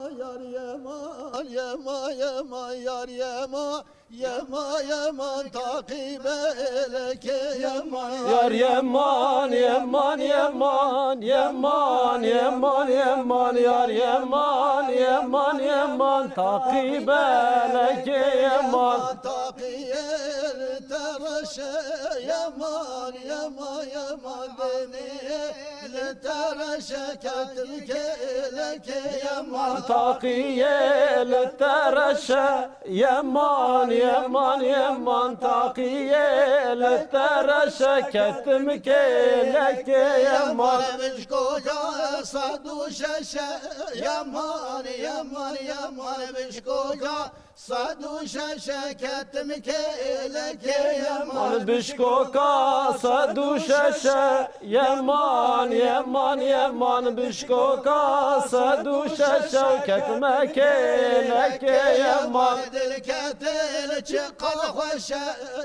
Yar yaman yaman yaman yar yaman yaman yaman takip eleke yaman Yar yaman yaman yaman yaman yaman yaman yar yaman yaman yaman takip eleke yaman takiyel teraşe yaman yaman yaman beni teraşe ketmike eleke yaman takiyel teraşe yaman yaman yaman takiyel teraşe ketmike eleke yaman Varmış koca sadu şeşe yaman yaman yaman varmış koca sadu şeşe ketmike eleke yaman Bişkoka sadu şeşe yaman yaman yaman Bişkoka sadu şeşe ketmek eleke yaman Dilketel çıkal hoşe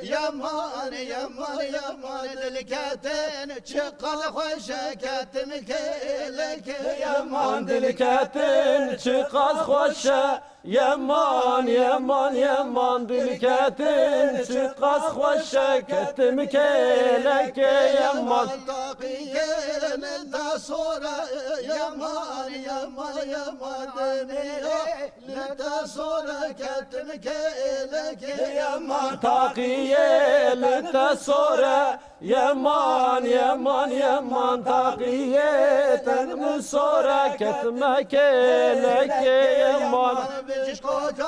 yaman yaman yaman Dilketel çıkal hoşe ketmike eleke yaman Dilketin çıkaz hoşe yaman yaman yaman Dilketin çıkaz hoşe ketmek eleke yaman Takiyenin de sonra yaman yaman yaman Deniye de sonra ketmike eleke yaman Takiyete sonra yaman yaman yaman Takiyeten mi sonra ketmek eleke yaman Biz koca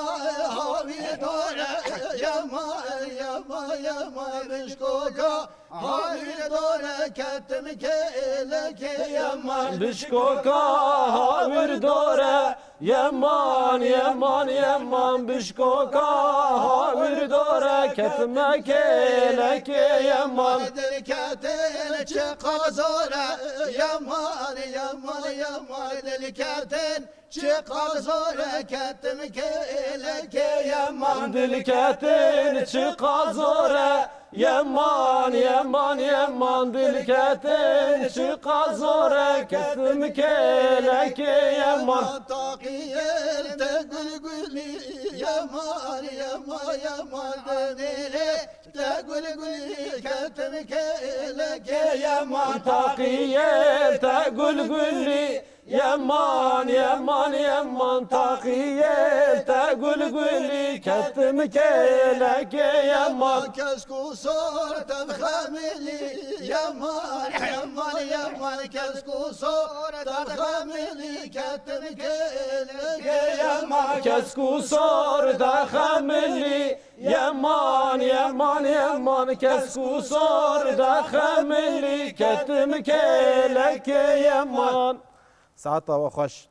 havi dore yaman yaman yaman Biz koca havi dore ketmike eleke yaman Bişkoka havir dore yaman yaman yaman Bişkoka havir dore ketmek eleke yaman Deliketin çıkar zora yaman yaman yaman Deliketin çıkar zora ketmike eleke yaman Dilketin çıkaz ore yaman yaman yaman Dilketin çıkaz ore ketmek eleke yaman Takiyer de gül gülü yaman yaman yaman Denile de gül gülü ketmike eleke yaman Takiyete gül gülli yaman yaman yaman Takiyete gül gülli ketmek eleke yaman Kesku sor tevhamili yaman yaman yaman Kesku sor tevhamili ketmike eleke yaman Kesku sor da hamili yaman yaman yaman Kesku sor da hamili ketmek eleke yaman. Saat ve hoş.